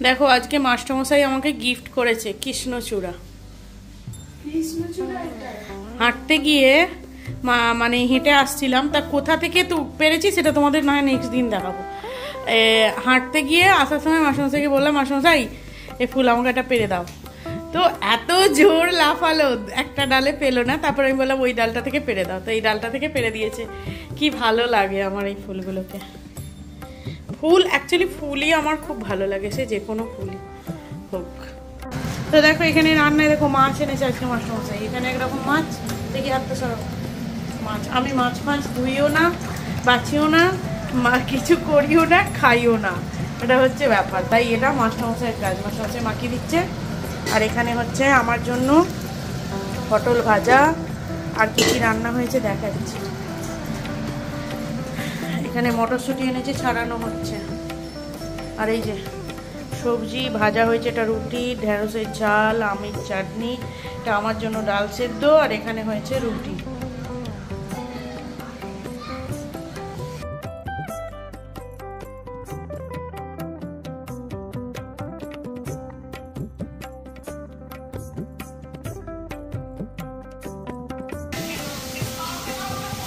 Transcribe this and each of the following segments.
দেখো আজকে মাস্টারমশাই আমাকে গিফট করেছে কৃষ্ণচূড়া। হাঁটতে গিয়ে মানে হেঁটে আসছিলাম, তা কোথা থেকে তো পেরেছি সেটা তোমাদের নয় নেক্সট দিন দেখাবো। হাঁটতে গিয়ে আসার সময় মাস্টারমশাইকে বললাম, মাস্টারমশাই এই ফুল আমাকে একটা পেরে দাও। তো এত জোর লাফালো, একটা ডালে পেলো না। তারপর আমি বললাম ওই ডালটা থেকে পেরে দাও, তো এই ডালটা থেকে পেরে দিয়েছে। কি ভালো লাগে আমার এই ফুলগুলোকে। ফুল অ্যাকচুয়ালি ফুলই আমার খুব ভালো লাগে, সে যে কোনো ফুলই হোক। তো দেখো এখানে রান্নায় দেখো মাছ এনেছে আজকে মাস্টারমশাই। এখানে একরকম মাছ, দেখি হাতটা সরো। মাছ আমি মাছ ধুইও না, বাছিও না, কিছু করিও না, খাইও না, এটা হচ্ছে ব্যাপার। তাই এটা মাস্টারমশাইয়ের কাজ, মাস্টারমশাই মাখিয়ে দিচ্ছে। আর এখানে হচ্ছে আমার জন্য পটল ভাজা, আর কি কি রান্না হয়েছে দেখাচ্ছি। এখানে মটরশুঁটি এনেছে, ছাড়ানো হচ্ছে। আর এই যে সবজি ভাজা হয়েছে, এটা রুটি, ঢেঁড়সের ঝাল, আমের চাটনি, এটা আমার জন্য ডাল সেদ্ধ, আর এখানে হয়েছে রুটি।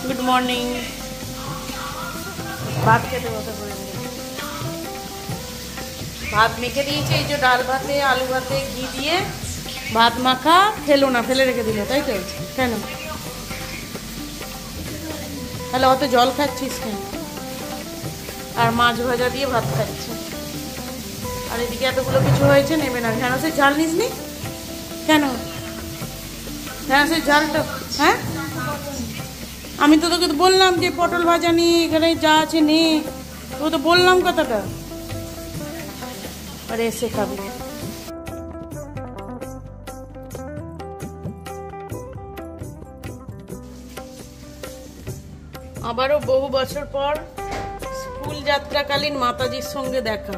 Good morning. ভাত খেতে বসে পড়েছি। ভাত মেখে দিয়েছে, এই যে ডাল ভাতে আলু ভাতে ঘি দিয়ে ভাত মাখা। খেলো না, ফেলে রেখে দিল, তাই তো? কেন তাহলে অত জল খাচ্ছিস কেন? আর মাছ ভাজা দিয়ে ভাত খাচ্ছে। আর এদিকে এতগুলো কিছু হয়েছে, নেবে না। ঢেঁড়সের ঝাল নিস নি কেন? ঢেঁড়সের ঝালটা, হ্যাঁ আমি তো তোকে বললাম যে পটল ভাজা নিয়ে, এখানে যা আছে নে, তো তো বললাম কথাটা। আর এসে খাবি। আবারও বহু বছর পর স্কুল যাত্রাকালীন মাতাজির সঙ্গে দেখা।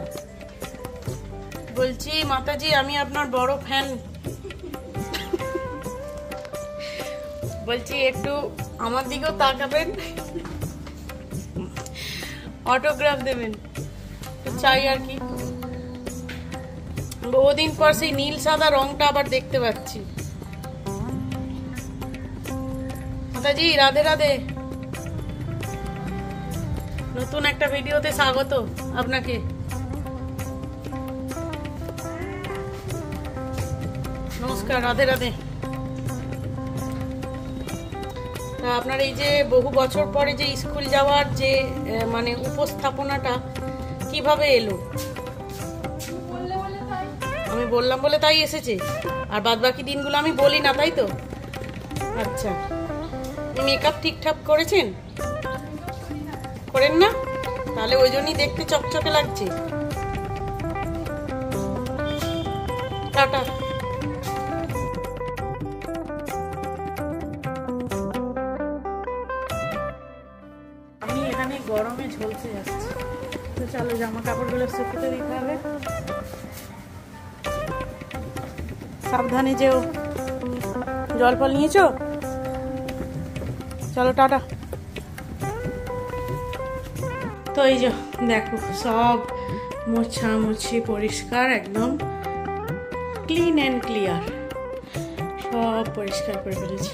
বলছি মাতাজি আমি আপনার বড় ফ্যান, বলছি একটু আমার দিকেও তাকাবেন, অটোগ্রাফ দেবেন, চাই আর কি। বহুদিন পর সেই নীল সাদা রংটা আবার দেখতে পাচ্ছি। মাতাজি রাধে রাধে, নতুন একটা ভিডিওতে স্বাগত আপনাকে। নমস্কার, রাধে রাধে। আপনার এই যে বহু বছর পরে যে স্কুল যাওয়ার যে মানে উপস্থাপনাটা কিভাবে এলো? আমি বললাম বলে তাই এসেছে, আর বাদ বাকি দিনগুলো আমি বলি না, তাই তো? আচ্ছা, মেকআপ ঠিকঠাক করেছেন? করেন না? তাহলে ওই জন্যই দেখতে চকচকে লাগছে। টাটা। আমি এখানে গরমে ঝলসে যাচ্ছি, তো চলো জামা কাপড়গুলো শুকোতে দিতে হবে। সাবধানে যেও। জল ফল নিয়েছো? চলো টাটা। তো এই যে দেখো সব মোছামুছি পরিষ্কার, একদম ক্লিন অ্যান্ড ক্লিয়ার, সব পরিষ্কার করে ফেলেছি।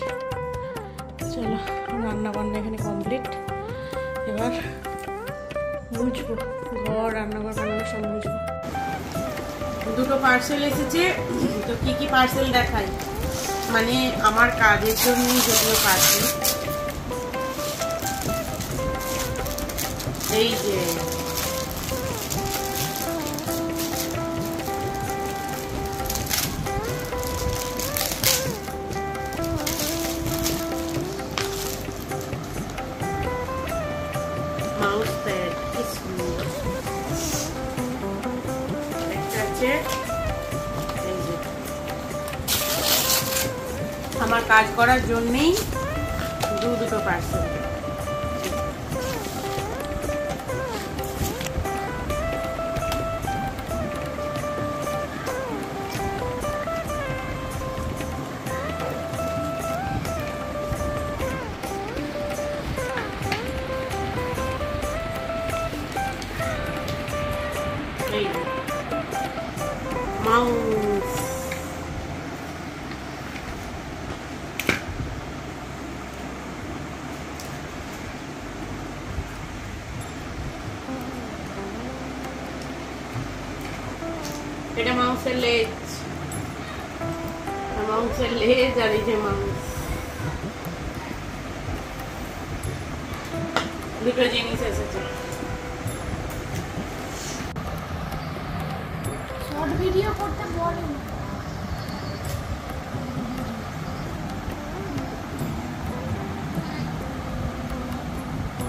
চলো রান্না বান্না এখানে কমপ্লিট। এবার মুছবো ঘর, রান্নাঘর বান্না সব মুছবো। দুটো পার্সেল এসেছে, তো কি কি পার্সেল দেখাই, মানে আমার কাজের জন্য যেগুলো পার্সেল। এই যে মাউস প্যাড, কি সুন্দর। একটা আছে এই যে আমার কাজ করার জন্যই দুটো পার্সেল। এই মাউস। এটা মাউসের লেজ, মাউসের লেজ আর এই যে মাউস, দুটো জিনিস এসেছে। শর্ট ভিডিও করতে বলেন,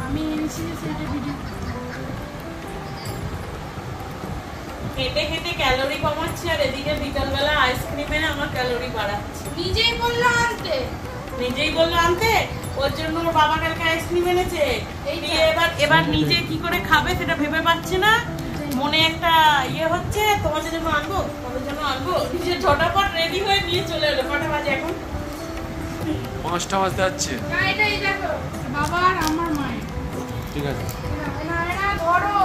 আমি এনেছি সেটা ভিডিও। হেঁটে হেঁটে ক্যালোরি কমাচ্ছি আর এদিকে বিকালবেলা আইসক্রিম এনে আমার ক্যালোরি বাড়াচ্ছি। নিজেই বললো আনতে, নিজেই বললো আনতে, ওর জন্য ওর বাবা কালকে আইসক্রিম এনেছে। এবার নিজে কি করে খাবে সেটা ভেবে পাচ্ছে না, মনে একটা ইয়ে হচ্ছে তোমাদের জন্য আনবো, তোমাদের জন্য আনবো। নিজে ঝটাপট রেডি হয়ে নিয়ে চলে এলো। কটা বাজে এখন? 5টা বাজতে যাচ্ছে। না এটাই দেখো বাবার আমার মায়ের। ঠিক আছে, না না ধরো।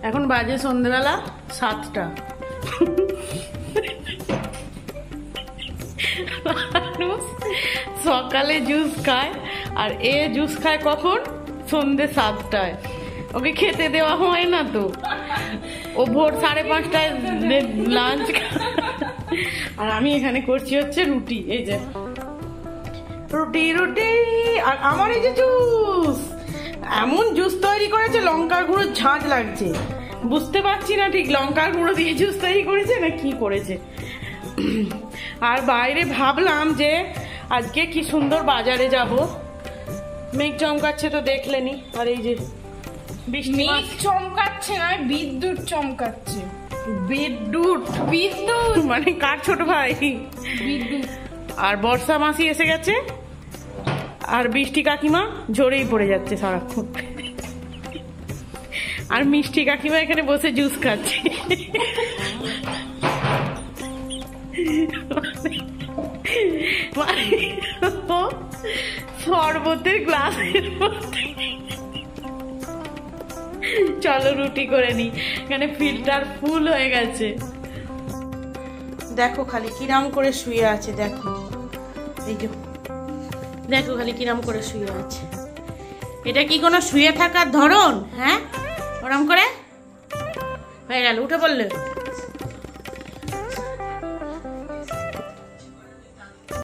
এখন বাজে সন্ধ্যেবেলা 7টা। সকালে জুস খায় আর এ জুস খায় কখন? সন্ধ্যে 7টায়। ওকে খেতে দেওয়া হয় না তো, ও ভোর 5:30টায় লাঞ্চ। আর আমি এখানে করছি হচ্ছে রুটি। এই যে রুটি রুটি, আর আমার এই যে জুস, এমন জুস তৈরি করেছে লঙ্কার গুঁড়ো ঝাঁঝ লাগছে, বুঝতে পারছি না ঠিক লঙ্কার গুঁড়ো দিয়ে জুস তৈরি করেছে না কি করেছে। আর বাইরে ভাবলাম যে আজকে কি সুন্দর বাজারে যাব, মেঘ চমকাচ্ছে তো দেখলেনি। আর এই যে বৃষ্টি চমকাচ্ছে না, বিদ্যুৎ চমকাচ্ছে। বিদ্যুৎ বিদ্যুৎ মানে কার ছোট ভাই? বিদ্যুৎ। আর বর্ষা মাসি এসে গেছে আর বৃষ্টি কাকিমা ঝরেই পড়ে যাচ্ছে সারাক্ষণ। আর মিষ্টি কাকিমা এখানে বসে জুস খাচ্ছে। শরবতের গ্লাসের মধ্যে। চলো রুটি করে নি, এখানে ফিল্টার ফুল হয়ে গেছে। দেখো খালি কিরাম করে শুয়ে আছে, দেখো এই যে দেখো খালি কিরাম করে শুয়ে আছে। এটা কি কোনো শুয়ে থাকার ধরন? হ্যাঁ, ওরম করে হয়ে গেল, উঠে পড়লে।